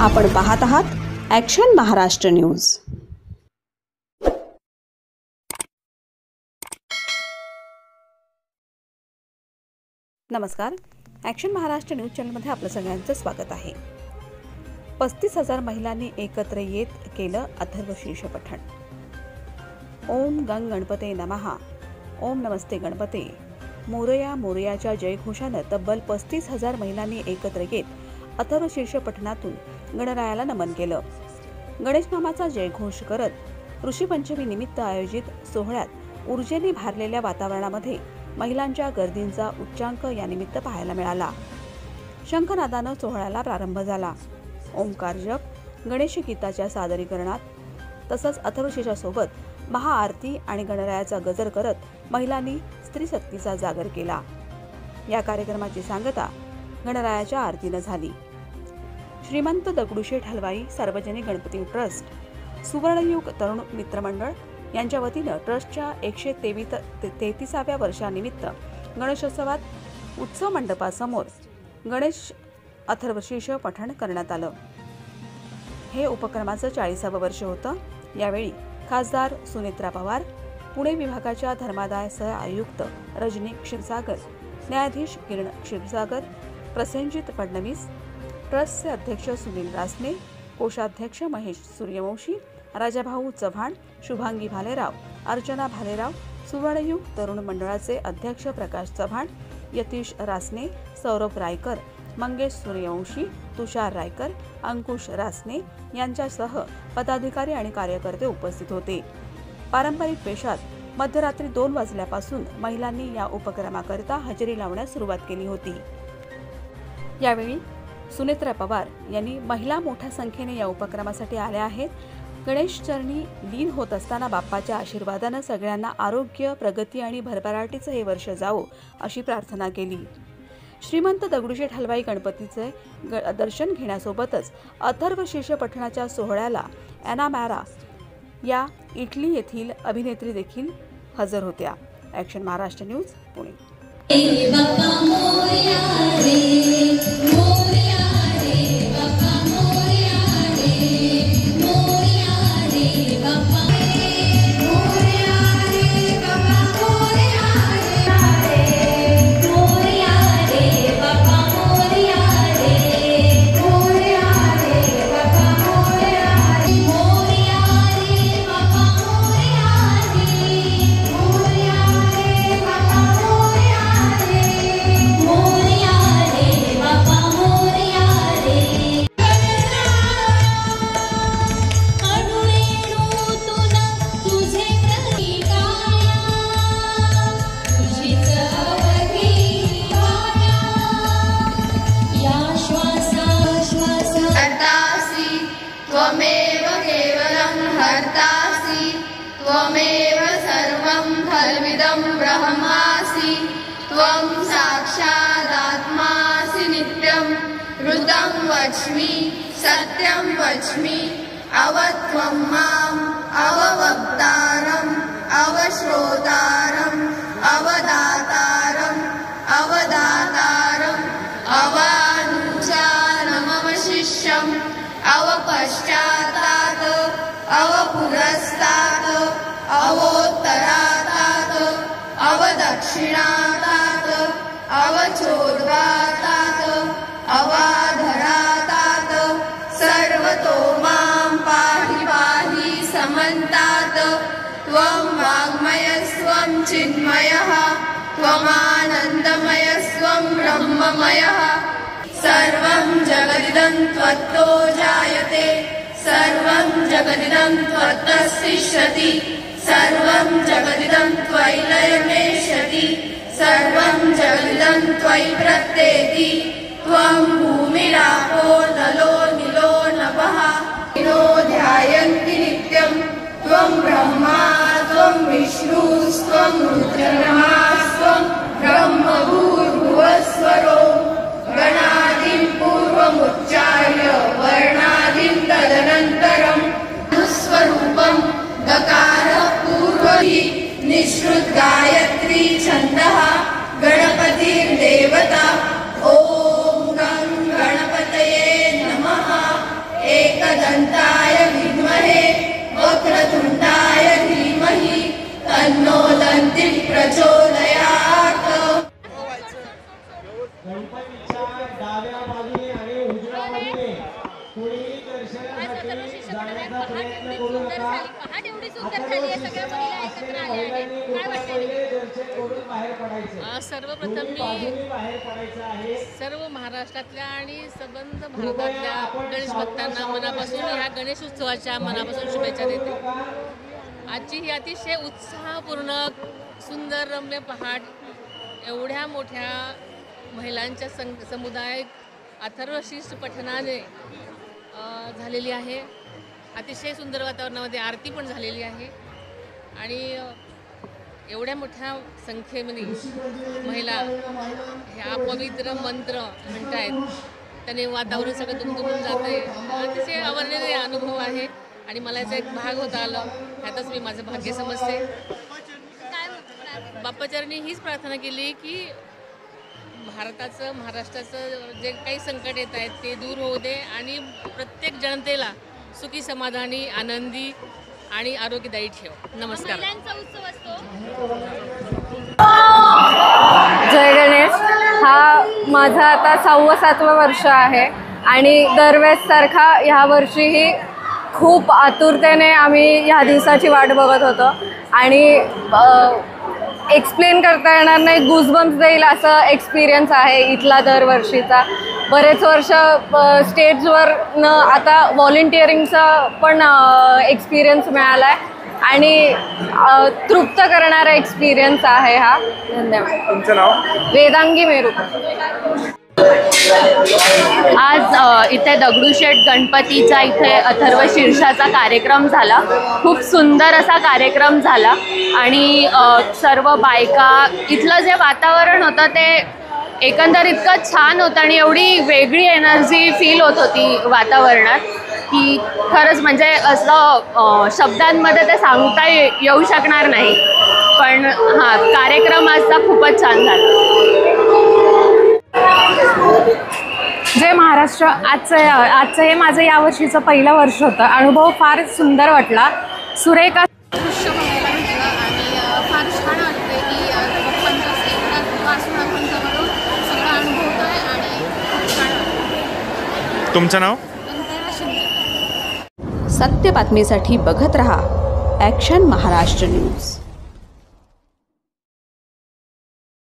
आपण पाहत आहात ॲक्शन महाराष्ट्र न्यूज। नमस्कार, ॲक्शन महाराष्ट्र न्यूज चॅनलमध्ये आपलं सगळ्यांचं स्वागत आहे। 35,000 महिलांनी एकत्र येत केलं अथर्वशीर्ष पठण। ओम गंग गणपते नमः, ओम नमस्ते गणपते, मोरया मोरयाच्या जयघोषानं तब्बल 35,000 महिलांनी एकत्र येत अथर्वशीर्ष पठणातून गणरायाला नमन केलं। गणेश नामाचा जयघोष करत ऋषीपंचमी निमित्त आयोजित सोहळ्यात ऊर्जेने भारलेल्या वातावरणामध्ये महिलांच्या गर्दींचा उच्चांक या निमित्त पाहायला मिळाला। शंखनादानं सोहळ्याला प्रारंभ झाला। ओंकार जप, गणेश गीताच्या सादरीकरणात तसंच अथर्वशीर्षासोबत महाआरती आणि गणरायाचा गजर करत महिलांनी स्त्रीशक्तीचा जागर केला। या कार्यक्रमाची सांगता गणरायाच्या आरतीनं झाली। श्रीमंत दगडूशेठ हलवाई सार्वजनिक गणपती ट्रस्ट, सुवर्णयुग तरुण मित्रमंडळ यांच्या वतीनं ट्रस्टच्या 133व्या वर्षानिमित्त गणेशोत्सवात उत्सव मंडपासमोर गणेश अथर्वशीर्ष पठण करण्यात आलं। हे उपक्रमाचं 40वं वर्ष होतं। यावेळी खासदार सुनेत्रा पवार, पुणे विभागाच्या धर्मादाय सह आयुक्त रजनी क्षीरसागर, न्यायाधीश किरण क्षीरसागर, प्रसेनजित फडणवीस, ट्रस्टचे अध्यक्ष सुनील रासने, कोषाध्यक्ष महेश सूर्यवंशी, राजाभाऊ चव्हाण, शुभांगी भालेराव, अर्चना भालेराव, सुवर्णयुग तरुण मंडळाचे अध्यक्ष प्रकाश चव्हाण, यतीश रासने, सौरभ रायकर, मंगेश सूर्यवंशी, तुषार रायकर, अंकुश रासने यांच्यासह पदाधिकारी आणि कार्यकर्ते उपस्थित होते। पारंपरिक वेशात मध्यरात्री 2 वाजल्यापासून महिलांनी या उपक्रमाकरिता हजेरी लावण्यास सुरुवात केली होती। यावेळी सुनेत्रा पवार यांनी महिला मोठ्या संख्येने या उपक्रमासाठी आल्या आहेत। गणेश चरणी लीन होत असताना बाप्पाच्या आशीर्वादानं सगळ्यांना आरोग्य, प्रगती आणि भरभराटीचं हे वर्ष जावो अशी प्रार्थना केली। श्रीमंत दगडूशेठ हलवाई गणपतीचे दर्शन घेण्यासोबतच अथर्वशीर्ष पठणाच्या सोहळ्याला ॲना मॅरा या इटली येथील अभिनेत्री देखील हजर होत्या। Action Maharashtra news, Pune. त्वमेव केवलं हर्तासि, त्वमेव सर्वं खल्विदं ब्रह्मासि, त्वं साक्षादात्मासि नित्यं, ऋतं वच्मि सत्यं वच्मि, अवत्वं माम् अववक्तारम् अवश्रोतारम् अवदातारम् अवदातारम् अवानुचानमवशिष्यम् अवपश्चातात् अवपुरस्तात् अवोत्तरातात् अवदक्षिणातात् अवचोर्वातात् अवाधरातात् सर्वतो मां पाहि पाहि समन्तात्। त्वं वाङ्मयस्त्वं चिन्मयः, त्वमानन्दमयस्त्वं ब्रह्ममयः। सर्वं जगदिदं त्वत्तो जायते, सर्वं जगदिदं त्वत्तस्तिष्ठति, सर्वं जगदिदं त्वयि लयमेष्यति, सर्वं जगदिदं त्वयि प्रत्येति। त्वं भूमिरापो नलो निलो नभः नो ध्यायन्ति नित्यं, त्वं ब्रह्मा त्वं विष्णुस्त्वं रुद्रमस्त्वं ब्रह्म भूर्भुवस्वरो। गणादिं पूर्वमुच्चार्य वर्णादिं तदनन्तरं स्वरूपं गकार पूर्वहि निःश्रुत गायत्री छन्दः गणपतिर्देवता। ॐ गं गणपतये नमः। सर्वप्रथम मी सर्व महाराष्ट्रातल्या आणि संबंध भारतातल्या गणेश भक्तांना मनापासून ह्या गणेश उत्सवाच्या मनापासून शुभेच्छा देते. आजची ही अतिशय उत्साहपूर्ण सुंदर रम्य पहाट एवढ्या मोठ्या महिलांच्या समुदाय अथर्वशीर्ष पठणाने झालेली आहे. अतिशय सुंदर वातावरणामध्ये आरती पण झालेली आहे आणि एवढ्या मोठ्या संख्येमध्ये महिला ह्या पवित्र मंत्र म्हणतायत. त्याने वातावरण सगळं दुमदुमून जातं आहे. अतिशय आवडलेले अनुभव आहे आणि मला याचा एक भाग होता आलं. ह्यातच मी माझं भाग्य समजते. बाप्पाचरणी हीच प्रार्थना केली की भारताचं महाराष्ट्राचं जे काही संकट येत आहेत ते दूर होऊ दे आणि प्रत्येक जनतेला सुखी समाधानी आनंदी आणि आरोग्यदायी ठेव. नमस्कार. जय गणेश. हा माझा आता 6वं-7वं वर्ष आहे आणि दरवेळेससारखा ह्या वर्षीही खूप आतुरतेने आम्ही ह्या दिवसाची वाट बघत होतो आणि एक्सप्लेन करता येणार नाही, गुजबम्स देईल असा एक्सपिरियन्स आहे इथला दरवर्षीचा. बरेच वर्ष स्टेजवर आता व्हॉलेंटिअरिंगचा पण एक्सपिरियन्स मिळाला आहे आणि तृप्त करणारा एक्सपिरियन्स आहे हा. धन्यवाद. तुमचं नाव? वेदांगी मेरू. आज इथे दगडूशेठ गणपतीचा इथे अथर्व शीर्षाचा कार्यक्रम झाला. खूप सुंदर असा कार्यक्रम झाला आणि सर्व बायका इथलं जे वातावरण होतं ते एकंदर इतकं छान होतं आणि एवढी वेगळी एनर्जी फील होत होती वातावरणात की खरंच म्हणजे असं शब्दांमध्ये ते सांगता येऊ शकणार नाही. पण हां, कार्यक्रम आजचा खूपच छान झाला. जय महाराष्ट्र. आजचं हे माझं यावर्षीचं पहिलं वर्ष होतं. अनुभव फार सुंदर वाटला, सुरेख दृश्य बघायला भेटलं आणि फार छान वाटते की पप्पांच्या स्टेजपासून आपण जवळून सगळं अनुभवतो आहे आणि खूप छान वाटतं. तुमचं नाव? सत्य बातमीसाठी बघत रहा ॲक्शन महाराष्ट्र न्यूज.